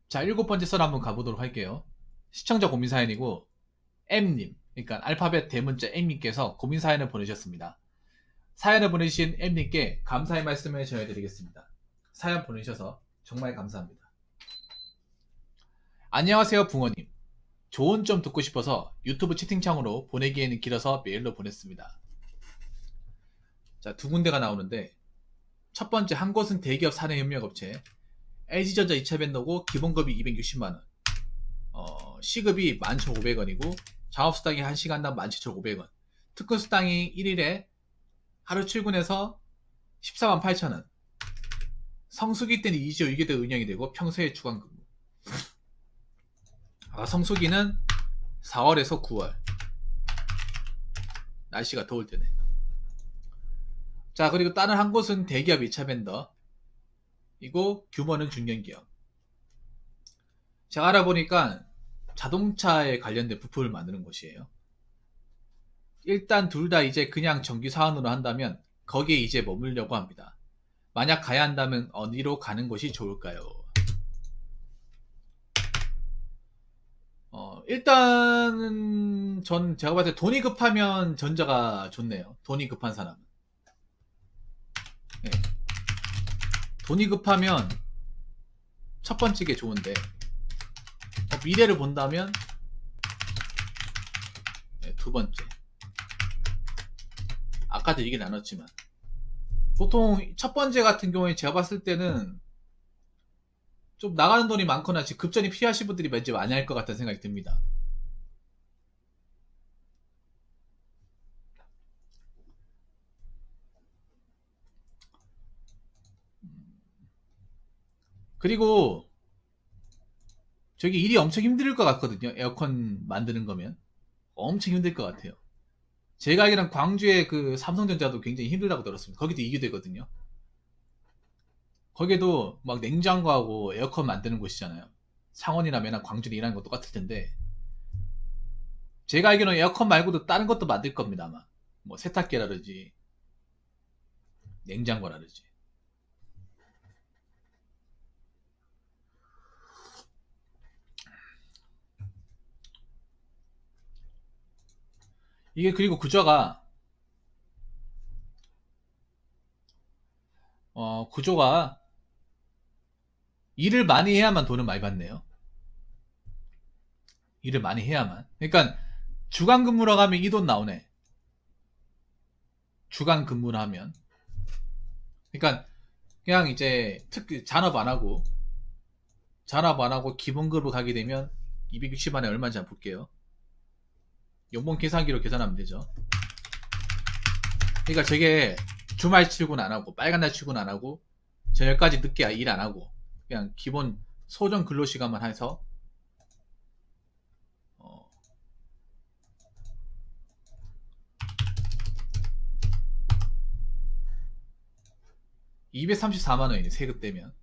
자, 7번째 썰 한번 가보도록 할게요. 시청자 고민 사연이고, M님, 그러니까 알파벳 대문자 M님께서 고민 사연을 보내셨습니다. 사연을 보내주신 M님께 감사의 말씀을 전해드리겠습니다. 사연 보내주셔서 정말 감사합니다. 안녕하세요, 붕어님. 조언 좀 듣고 싶어서 유튜브 채팅창으로 보내기에는 길어서 메일로 보냈습니다. 자, 두 군데가 나오는데, 첫 번째, 한 곳은 대기업 사내협력업체, LG전자 2차 벤더고 기본급이 260만원, 시급이 11,500원이고 작업수당이 1시간당 17,500원, 특근수당이 1일에 하루 출근해서 148,000원, 성수기 때는 2주 2개도 운영이 되고 평소에 주간근무. 성수기는 4월에서 9월, 날씨가 더울 때네. 자, 그리고 다른 한 곳은 대기업 2차 벤더, 이고 규모는 중견기업. 제가 알아보니까 자동차에 관련된 부품을 만드는 곳이에요. 일단 둘 다 이제 그냥 정규 사원으로 한다면 거기에 이제 머물려고 합니다. 만약 가야 한다면 어디로 가는 것이 좋을까요? 일단은 제가 봤을 때 돈이 급하면 전자가 좋네요. 돈이 급한 사람은. 네. 돈이 급하면 첫 번째 게 좋은데, 미래를 본다면 네, 두 번째. 아까도 얘기 나눴지만 보통 첫 번째 같은 경우에 제가 봤을 때는 좀 나가는 돈이 많거나 급전이 필요하신 분들이 왠지 많이 할 것 같다는 생각이 듭니다. 그리고 저기 일이 엄청 힘들 것 같거든요. 에어컨 만드는 거면 엄청 힘들 것 같아요. 제가 알기로는 광주의 그 삼성전자도 굉장히 힘들다고 들었습니다. 거기도 이규되거든요. 거기도 막 냉장고하고 에어컨 만드는 곳이잖아요. 창원이나 매나 광주는 일하는 거 똑같을 텐데, 제가 알기로는 에어컨 말고도 다른 것도 만들 겁니다. 아마 뭐 세탁기라든지 냉장고라든지. 이게 그리고 구조가 일을 많이 해야만 돈을 많이 받네요. 일을 많이 해야만. 그러니까 주간 근무로 가면 이 돈 나오네. 주간 근무를 하면. 그러니까 그냥 이제 잔업 안 하고 기본급으로 가게 되면 260만에 얼마인지 한번 볼게요. 연봉 계산기로 계산하면 되죠. 그러니까 저게 주말 출근 안 하고 빨간 날 출근 안 하고 저녁까지 늦게 일 안 하고 그냥 기본 소정 근로 시간만 해서 234만 원이네. 세금 떼면.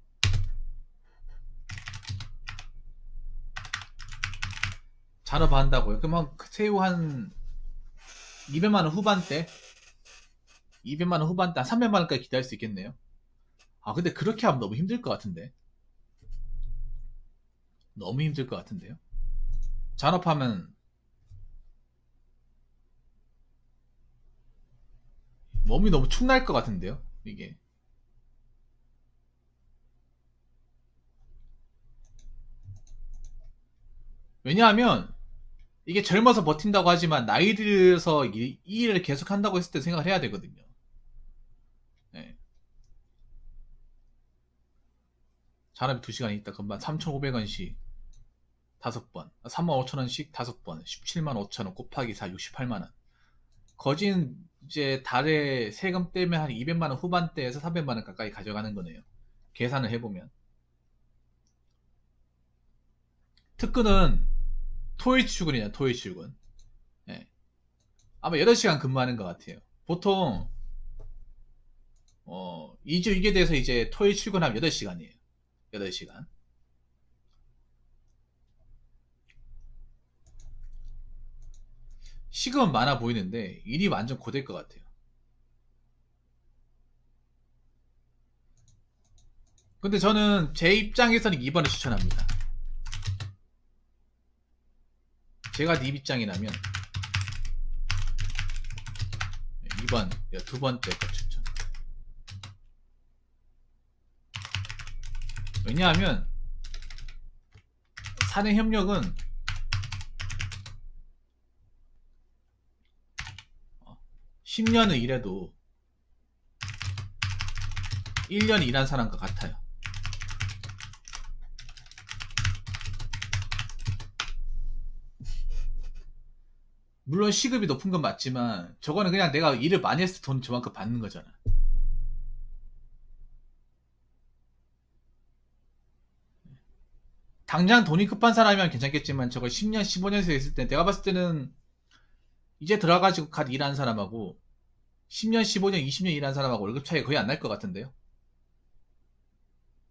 잔업한다고요? 그럼 새우 한 200만 원 후반대? 200만 원 후반대 한 300만 원까지 기다릴 수 있겠네요. 근데 그렇게 하면 너무 힘들 것 같은데. 너무 힘들 것 같은데요. 잔업하면 몸이 너무 축날 것 같은데요. 이게. 왜냐하면 이게 젊어서 버틴다고 하지만 나이 들어서 이 일을 계속 한다고 했을 때 생각을 해야 되거든요. 네. 잔업이 2시간 있다. 그럼 3,500원씩 5번, 35,000원씩 5번, 17만 5천원 곱하기 4, 68만 원. 거진 이제 달에 세금 떼면 한 200만 원 후반대에서 300만 원 가까이 가져가는 거네요. 계산을 해보면. 특근은 토요일 출근이냐, 토요일 출근. 네. 아마 8시간 근무하는 것 같아요. 보통 2주 이게 돼서 이제 토요일 출근하면 8시간이에요. 8시간. 시급은 많아 보이는데 일이 완전 고될 것 같아요. 근데 저는 제 입장에서는 2번을 추천합니다. 제가 네 입장이라면 2번 두 번째 거 추천. 왜냐하면 사내 협력은 10년을 일해도 1년 일한 사람과 같아요. 물론 시급이 높은 건 맞지만 저거는 그냥 내가 일을 많이 해서 돈 저만큼 받는 거잖아. 당장 돈이 급한 사람이면 괜찮겠지만 저거 10년 15년에서 있을 때 내가 봤을 때는 이제 들어가지고 갓 일하는 사람하고 10년 15년 20년 일한 사람하고 월급 차이가 거의 안 날 것 같은데요.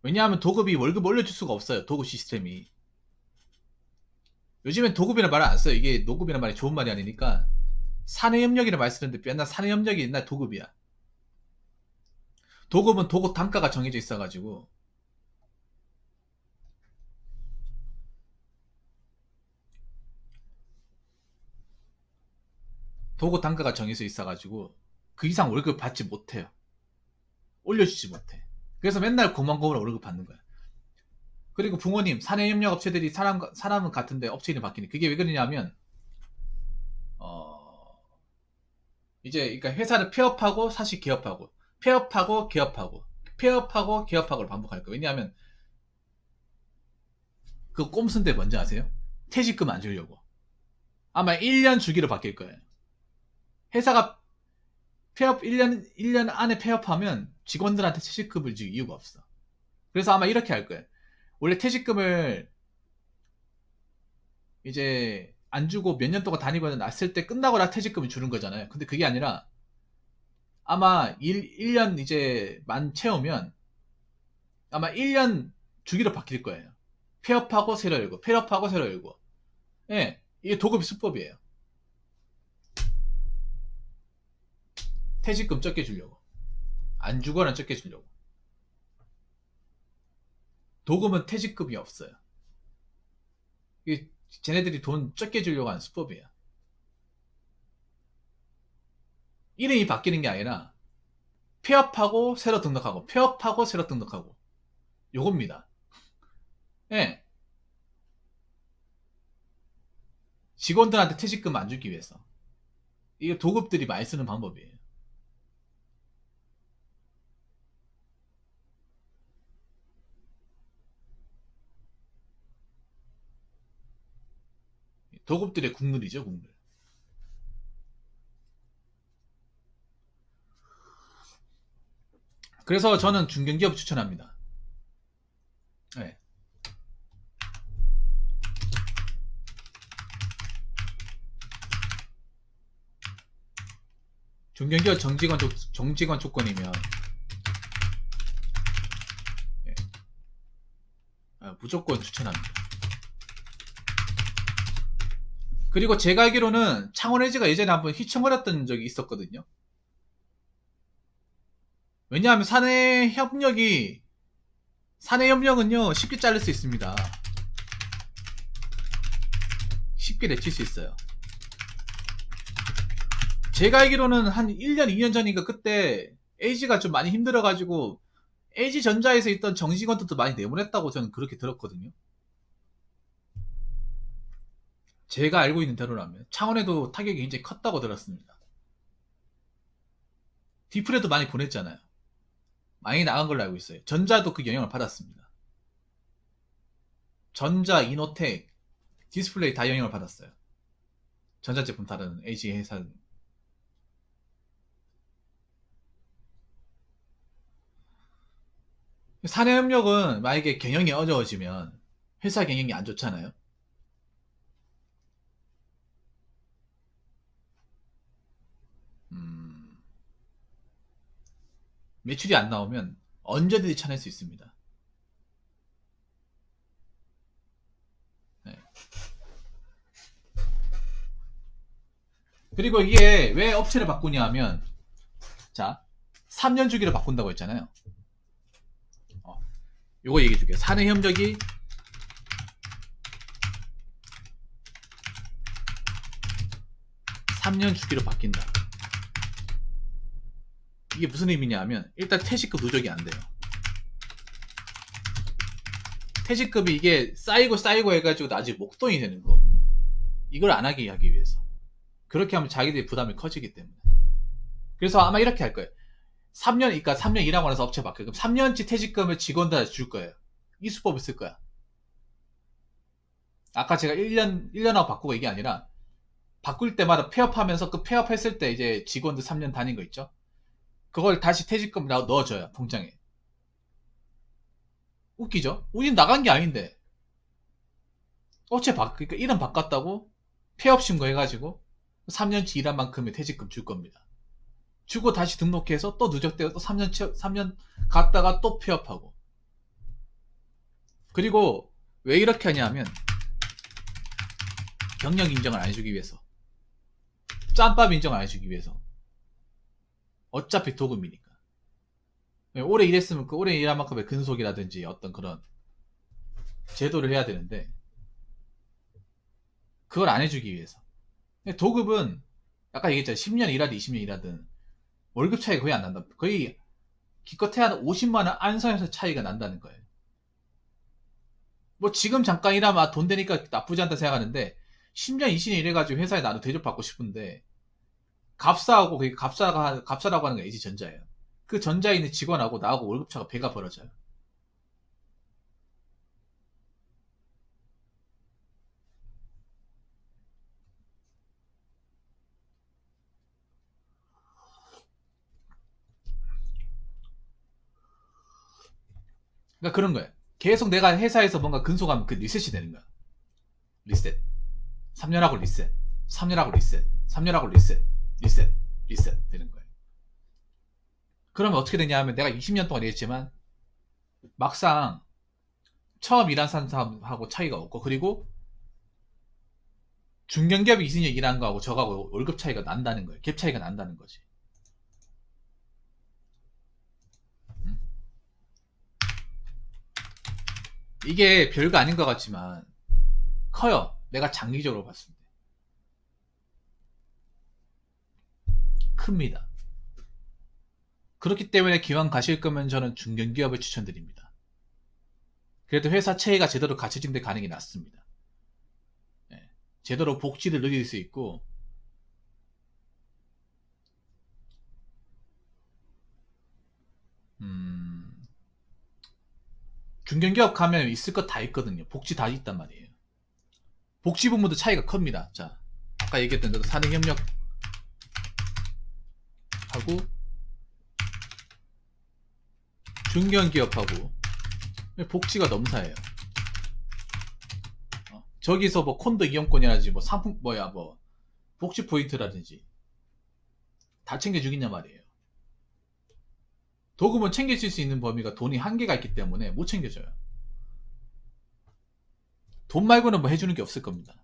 왜냐하면 도급이 월급 올려줄 수가 없어요. 도급 시스템이. 요즘엔 도급이라는 말을 안 써요. 이게 노급이라는 말이 좋은 말이 아니니까 사내협력이라는 말 쓰는데 맨날 사내협력이 옛날 도급이야. 도급은 도급 단가가 정해져 있어가지고 도급 단가가 정해져 있어가지고 그 이상 월급 받지 못해요. 올려주지 못해. 그래서 맨날 고만고만 월급 받는 거야. 그리고 부모님, 사내협력 업체들이 사람은 같은데 업체 이름 바뀌는. 그게 왜 그러냐면, 이제, 그러니까 회사를 폐업하고 사실 개업하고, 폐업하고 개업하고, 폐업하고 개업하고를 반복할 거예요. 왜냐하면, 그 꼼수인데 뭔지 아세요? 퇴직금 안 주려고. 아마 1년 주기로 바뀔 거예요. 회사가 폐업 1년 안에 폐업하면 직원들한테 퇴직금을 줄 이유가 없어. 그래서 아마 이렇게 할 거예요. 원래 퇴직금을 이제 안 주고 몇 년 동안 다니고 났을 때 끝나고 나 퇴직금을 주는 거잖아요. 근데 그게 아니라 아마 1년 이제 만 채우면 아마 1년 주기로 바뀔 거예요. 폐업하고 새로 열고, 폐업하고 새로 열고. 예, 이게 도급 수법이에요. 퇴직금 적게 주려고. 안 주거나 적게 주려고. 도금은 퇴직금이 없어요. 이게 쟤네들이 돈 적게 주려고 하는 수법이에요. 이름이 바뀌는 게 아니라 폐업하고 새로 등록하고 폐업하고 새로 등록하고 요겁니다. 예. 직원들한테 퇴직금 안 주기 위해서. 이게 도급들이 많이 쓰는 방법이에요. 도급들의 국룰이죠, 국룰. 그래서 저는 중견기업 추천합니다. 네. 중견기업 정직원 조건이면 네. 무조건 추천합니다. 그리고 제가 알기로는 창원에이지가 예전에 한번 휘청거렸던 적이 있었거든요. 왜냐하면 사내협력은요 쉽게 자를 수 있습니다. 쉽게 내칠 수 있어요. 제가 알기로는 한 1년 2년 전인가 그때 에이지가 좀 많이 힘들어가지고 에이지전자에서 있던 정직원들도 많이 내보냈다고 저는 그렇게 들었거든요. 제가 알고 있는 대로라면 창원에도 타격이 굉장히 컸다고 들었습니다. 디플에도 많이 보냈잖아요. 많이 나간 걸로 알고 있어요. 전자도 그 영향을 받았습니다. 전자, 이노텍, 디스플레이 다 영향을 받았어요. 전자제품 다른 LG 회사. 사내협력은 만약에 경영이 어려워지면 회사 경영이 안 좋잖아요. 매출이 안 나오면 언제든지 쳐낼 수 있습니다. 네. 그리고 이게 왜 업체를 바꾸냐 하면 자 3년 주기로 바꾼다고 했잖아요. 요거 얘기해 줄게요. 사내협력이 3년 주기로 바뀐다. 이게 무슨 의미냐 하면 일단 퇴직금 누적이 안 돼요. 퇴직금이 이게 쌓이고 해가지고 나중에 목돈이 되는 거거든요. 이걸 안 하게 하기 위해서. 그렇게 하면 자기들이 부담이 커지기 때문에. 그래서 아마 이렇게 할 거예요. 3년, 그러니까 3년 일하고 나서 업체 바뀌어. 그럼 3년치 퇴직금을 직원들한테 줄 거예요. 이 수법을 쓸 거야. 아까 제가 1년하고 바꾸고 이게 아니라 바꿀 때마다 폐업하면서 그 폐업했을 때 이제 직원들 3년 다닌 거 있죠? 그걸 다시 퇴직금 넣어줘요. 통장에. 웃기죠? 우린 나간 게 아닌데. 그러니까 이름 바꿨다고 폐업 신고해가지고 3년치 일한 만큼의 퇴직금 줄 겁니다. 주고 다시 등록해서 또 누적되어 또 3년 갔다가 또 폐업하고. 그리고 왜 이렇게 하냐면 경력 인정을 안 해주기 위해서. 짬밥 인정을 안 해주기 위해서. 어차피 도금이니까. 오래 일했으면 그 오래 일한 만큼의 근속이라든지 어떤 그런 제도를 해야 되는데 그걸 안 해주기 위해서. 도급은 아까 얘기했잖아요. 10년 일하든 20년 일하든 월급 차이가 거의 안 난다. 거의 기껏해야 한 50만원 안선에서 차이가 난다는 거예요. 뭐 지금 잠깐 일하면 돈 되니까 나쁘지 않다 생각하는데 10년 20년 일해가지고 회사에 나도 대접받고 싶은데 갑사하고 그게 갑사라고 하는 게 LG전자예요. 그 전자에 있는 직원하고 나하고 월급차가 배가 벌어져요. 그러니까 그런 거예요. 계속 내가 회사에서 뭔가 근속하면 그 리셋이 되는 거야. 리셋. 3년하고 리셋. 3년하고 리셋. 3년하고 리셋. 리셋. 리셋 되는 거예요. 그러면 어떻게 되냐 하면 내가 20년 동안 일했지만 막상 처음 일한 사람하고 차이가 없고 그리고 중견기업이 20년 일한 거하고 저하고 월급 차이가 난다는 거예요. 갭 차이가 난다는 거지. 이게 별거 아닌 것 같지만 커요. 내가 장기적으로 봤을 때. 큽니다. 그렇기 때문에 기왕 가실 거면 저는 중견기업을 추천드립니다. 그래도 회사 체계가 제대로 갖춰진 데 가는 게 낫습니다. 네. 제대로 복지를 누릴 수 있고 중견기업 가면 있을 것 다 있거든요. 복지 다 있단 말이에요. 복지 부문도 차이가 큽니다. 자, 아까 얘기했던 대로 산행협력하고 중견기업하고 복지가 넘사해요. 저기서 뭐 콘도 이용권이라든지 뭐 상품 뭐 복지 포인트라든지 다 챙겨주겠냐 말이에요. 도금은 챙겨줄 수 있는 범위가 돈이 한계가 있기 때문에 못 챙겨줘요. 돈 말고는 뭐 해주는 게 없을 겁니다.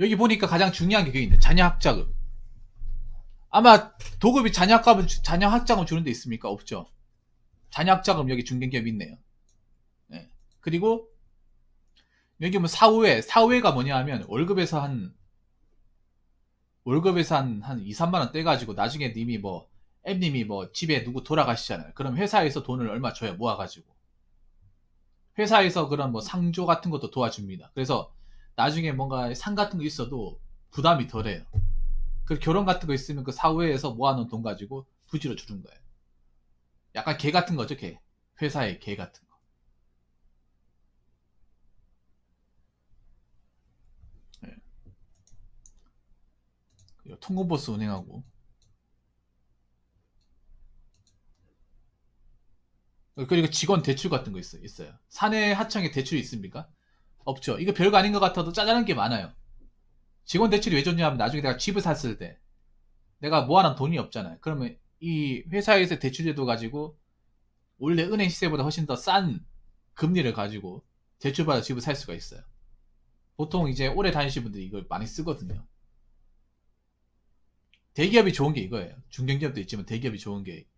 여기 보니까 가장 중요한 게 그게 있네. 자녀학자금. 아마 도급이 자녀학자금 주는 데 있습니까? 없죠. 자녀학자금 여기 중견기업 있네요. 네. 그리고 여기 뭐 사후회가 뭐냐 하면 월급에서 한 2, 3만원 떼가지고 나중에 님이 뭐 앱님이 뭐 집에 누구 돌아가시잖아요. 그럼 회사에서 돈을 얼마 줘요. 모아가지고. 회사에서 그런 뭐 상조 같은 것도 도와줍니다. 그래서 나중에 뭔가 상 같은 거 있어도 부담이 덜해요. 그리고 결혼 같은 거 있으면 그 사후에서 모아놓은 돈 가지고 부지로 주는 거예요. 약간 개 같은 거죠, 개. 회사의 개 같은 거. 네. 그리고 통금보스 운행하고. 그리고 직원 대출 같은 거 있어요. 사내 하청에 대출이 있습니까? 없죠. 이거 별거 아닌 것 같아도 짜잘한 게 많아요. 직원 대출이 왜 좋냐 하면 나중에 내가 집을 샀을 때 내가 모아놓은 돈이 없잖아요. 그러면 이 회사에서 대출제도 가지고 원래 은행 시세보다 훨씬 더 싼 금리를 가지고 대출받아 집을 살 수가 있어요. 보통 이제 오래 다니신 분들이 이걸 많이 쓰거든요. 대기업이 좋은 게 이거예요. 중견기업도 있지만 대기업이 좋은 게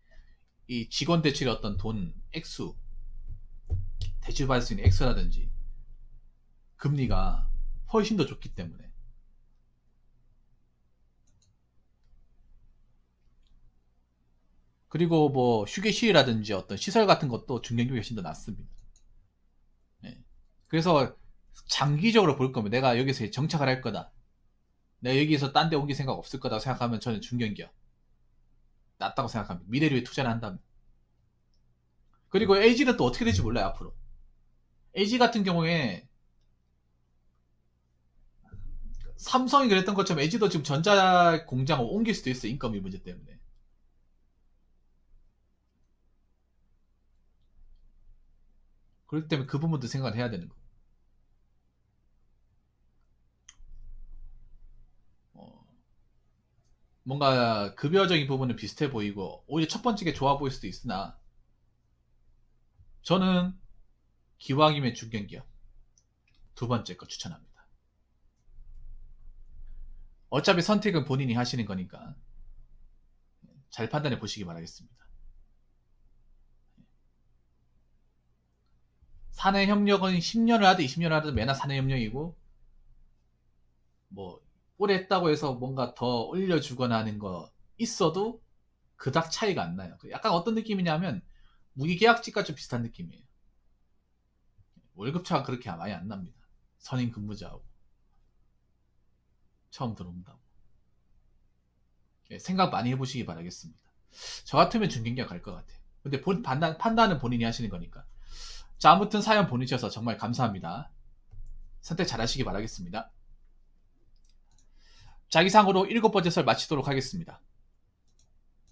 이 직원 대출의 어떤 돈 액수, 대출받을 수 있는 액수라든지 금리가 훨씬 더 좋기 때문에. 그리고 뭐 휴게실이라든지 어떤 시설 같은 것도 중견기업이 훨씬 더 낫습니다. 네. 그래서 장기적으로 볼 거면 내가 여기서 정착을 할 거다. 내가 여기서 딴 데 옮길 생각 없을 거다 생각하면 저는 중견기업 낫다고 생각합니다. 미래를 위해 투자를 한다면. 그리고 LG는 또 어떻게 될지 몰라요, 앞으로. LG 같은 경우에 삼성이 그랬던 것처럼 LG도 지금 전자 공장을 옮길 수도 있어요. 인건비 문제 때문에. 그렇기 때문에 그 부분도 생각을 해야 되는 거예요. 뭔가 급여적인 부분은 비슷해 보이고 오히려 첫 번째 게 좋아 보일 수도 있으나 저는 기왕이면 중견기업 두 번째 거 추천합니다. 어차피 선택은 본인이 하시는 거니까 잘 판단해 보시기 바라겠습니다. 사내협력은 10년을 하든 20년을 하든 매나 사내협력이고 뭐 오래 했다고 해서 뭔가 더 올려주거나 하는 거 있어도 그닥 차이가 안 나요. 약간 어떤 느낌이냐면 무기계약직과 좀 비슷한 느낌이에요. 월급차가 그렇게 많이 안 납니다. 선임 근무자하고 처음 들어온다고. 생각 많이 해보시기 바라겠습니다. 저 같으면 중견기업 갈 것 같아요. 근데 판단은 본인이 하시는 거니까. 자, 아무튼 사연 보내주셔서 정말 감사합니다. 선택 잘 하시기 바라겠습니다. 자, 이상으로 7번째 설 마치도록 하겠습니다.